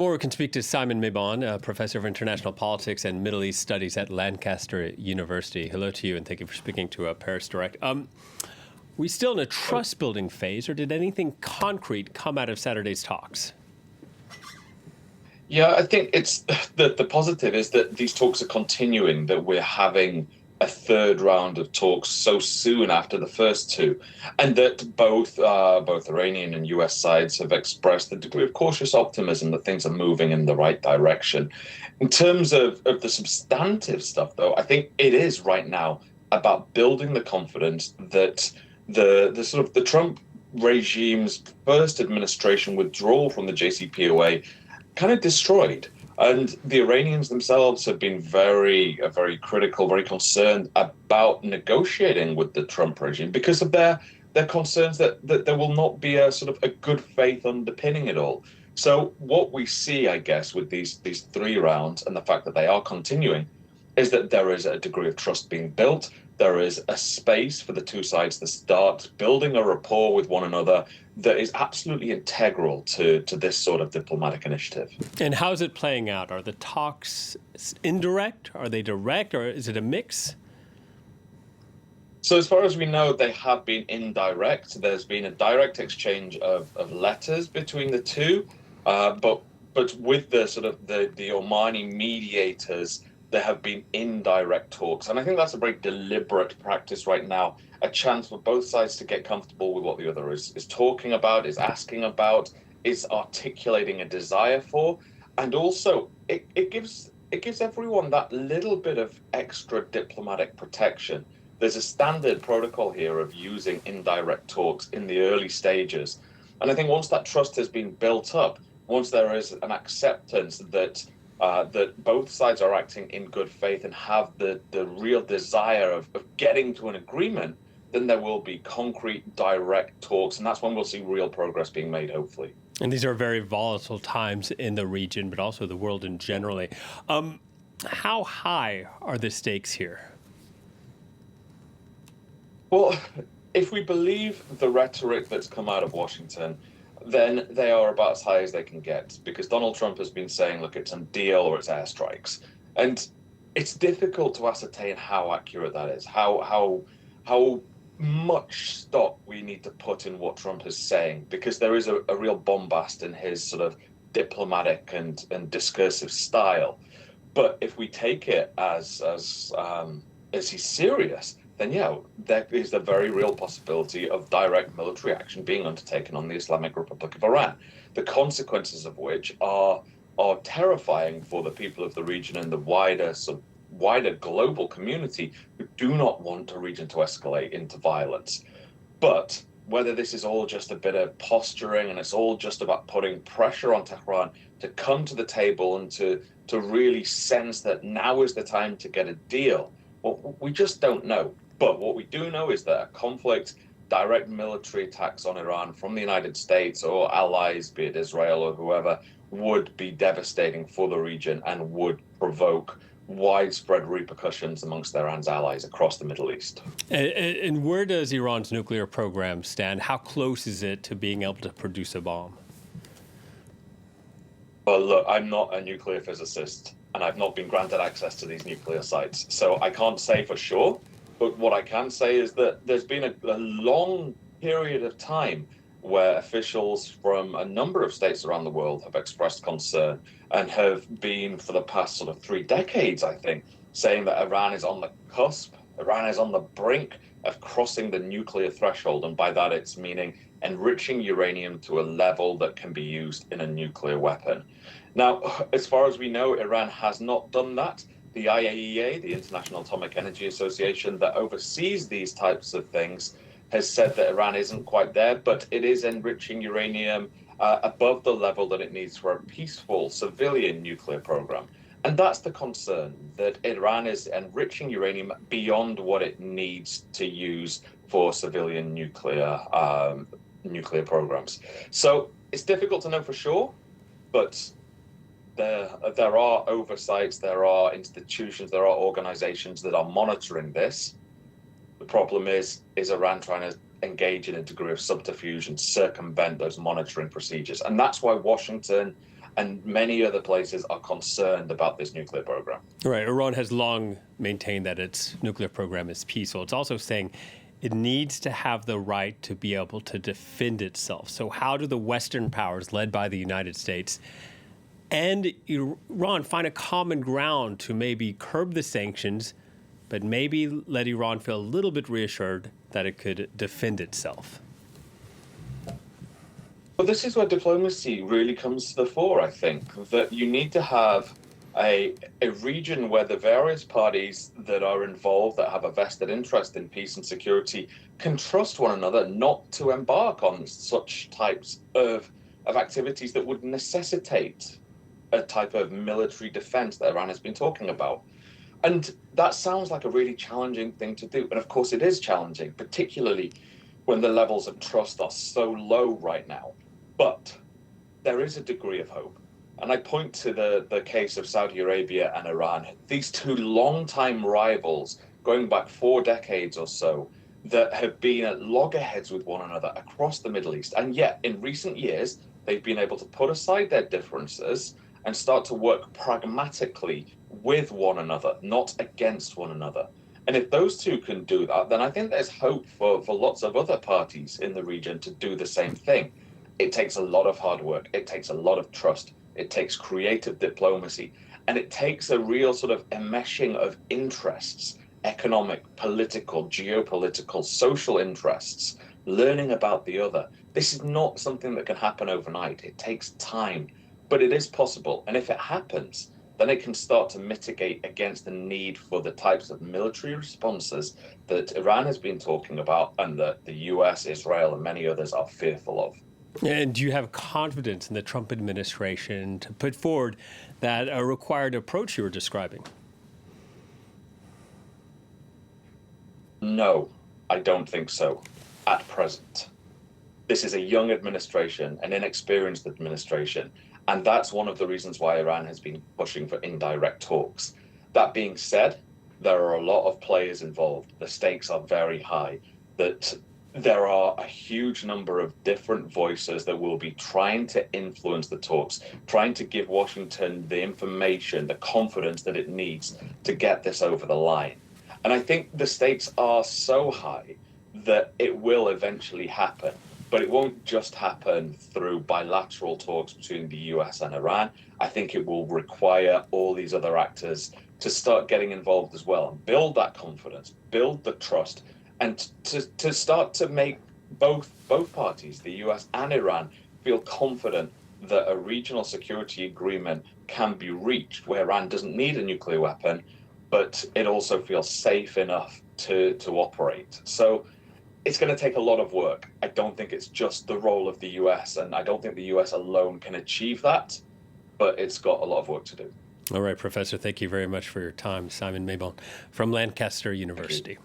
Or we can speak to Simon Mabon, a professor of international politics and Middle East studies at Lancaster University. Hello to you, and thank you for speaking to Paris Direct. We still in a trust-building phase, or did anything concrete come out of Saturday's talks? Yeah, I think it's the positive is that these talks are continuing, that we're having a third round of talks so soon after the first two, and that both Iranian and US sides have expressed a degree of cautious optimism that things are moving in the right direction. In terms of the substantive stuff, though, I think it is right now about building the confidence that the sort of the Trump regime's first administration withdrawal from the JCPOA kind of destroyed. And the Iranians themselves have been very critical, very concerned about negotiating with the Trump regime because of their concerns that there will not be a sort of a good faith underpinning it all. So what we see, I guess, with these three rounds and the fact that they are continuing is that there is a degree of trust being built. There is a space for the two sides to start building a rapport with one another that is absolutely integral to this sort of diplomatic initiative. And how's it playing out? Are the talks indirect? Are they direct? Or is it a mix? So as far as we know, they have been indirect. There's been a direct exchange of letters between the two, but with the sort of the Omani mediators, there have been indirect talks. And I think that's a very deliberate practice right now, a chance for both sides to get comfortable with what the other is talking about, is asking about, is articulating a desire for. And also it gives everyone that little bit of extra diplomatic protection. There's a standard protocol here of using indirect talks in the early stages. And I think once that trust has been built up, once there is an acceptance that both sides are acting in good faith and have the real desire of getting to an agreement, then there will be concrete, direct talks, and that's when we'll see real progress being made, hopefully. And these are very volatile times in the region, but also the world in general. How high are the stakes here? Well, if we believe the rhetoric that's come out of Washington, then they are about as high as they can get, because Donald Trump has been saying, look, it's a deal or it's airstrikes. And it's difficult to ascertain how accurate that is, how much stock we need to put in what Trump is saying, because there is a real bombast in his sort of diplomatic and discursive style. But if we take it as he's serious, then yeah, there is a very real possibility of direct military action being undertaken on the Islamic Republic of Iran, the consequences of which are terrifying for the people of the region and the wider global community who do not want a region to escalate into violence. But whether this is all just a bit of posturing and it's all just about putting pressure on Tehran to come to the table and to really sense that now is the time to get a deal, well, we just don't know. But what we do know is that a conflict, direct military attacks on Iran from the United States or allies, be it Israel or whoever, would be devastating for the region and would provoke widespread repercussions amongst Iran's allies across the Middle East. And where does Iran's nuclear program stand? How close is it to being able to produce a bomb? Well, look, I'm not a nuclear physicist, and I've not been granted access to these nuclear sites, so I can't say for sure. But what I can say is that there's been a long period of time where officials from a number of states around the world have expressed concern and have been, for the past sort of 3 decades, I think, saying that Iran is on the cusp, Iran is on the brink of crossing the nuclear threshold. And by that, it's meaning enriching uranium to a level that can be used in a nuclear weapon. Now, as far as we know, Iran has not done that. The IAEA, the International Atomic Energy Association, that oversees these types of things, has said that Iran isn't quite there, but it is enriching uranium above the level that it needs for a peaceful civilian nuclear program. And that's the concern, that Iran is enriching uranium beyond what it needs to use for civilian nuclear programs. So it's difficult to know for sure, but there are oversights, there are institutions, there are organizations that are monitoring this. The problem is Iran trying to engage in a degree of subterfuge and circumvent those monitoring procedures. And that's why Washington and many other places are concerned about this nuclear program. Right. Iran has long maintained that its nuclear program is peaceful. It's also saying it needs to have the right to be able to defend itself. So how do the Western powers, led by the United States, and Iran find a common ground to maybe curb the sanctions, but maybe let Iran feel a little bit reassured that it could defend itself? Well, this is where diplomacy really comes to the fore, I think, that you need to have a region where the various parties that are involved, that have a vested interest in peace and security, can trust one another not to embark on such types of activities that would necessitate a type of military defense that Iran has been talking about. And that sounds like a really challenging thing to do. And of course, it is challenging, particularly when the levels of trust are so low right now. But there is a degree of hope. And I point to the case of Saudi Arabia and Iran, these two longtime rivals going back 4 decades or so that have been at loggerheads with one another across the Middle East. And yet, in recent years, they've been able to put aside their differences and start to work pragmatically with one another, not against one another. And if those two can do that, then I think there's hope for lots of other parties in the region to do the same thing. It takes a lot of hard work. It takes a lot of trust. It takes creative diplomacy. And it takes a real sort of enmeshing of interests, economic, political, geopolitical, social interests, learning about the other. This is not something that can happen overnight. It takes time, but it is possible. And if it happens, then it can start to mitigate against the need for the types of military responses that Iran has been talking about and that the US, Israel, and many others are fearful of. And do you have confidence in the Trump administration to put forward that required approach you were describing? No, I don't think so at present. This is a young administration, an inexperienced administration, and that's one of the reasons why Iran has been pushing for indirect talks. That being said, there are a lot of players involved. The stakes are very high. That there are a huge number of different voices that will be trying to influence the talks, trying to give Washington the information, the confidence that it needs to get this over the line. And I think the stakes are so high that it will eventually happen. But it won't just happen through bilateral talks between the US and Iran. I think it will require all these other actors to start getting involved as well and build that confidence, build the trust, and to start to make both parties, the US and Iran, feel confident that a regional security agreement can be reached where Iran doesn't need a nuclear weapon, but it also feels safe enough to operate. So it's going to take a lot of work. I don't think it's just the role of the US, and I don't think the US alone can achieve that, but it's got a lot of work to do. All right, Professor, thank you very much for your time. Simon Mabon from Lancaster University.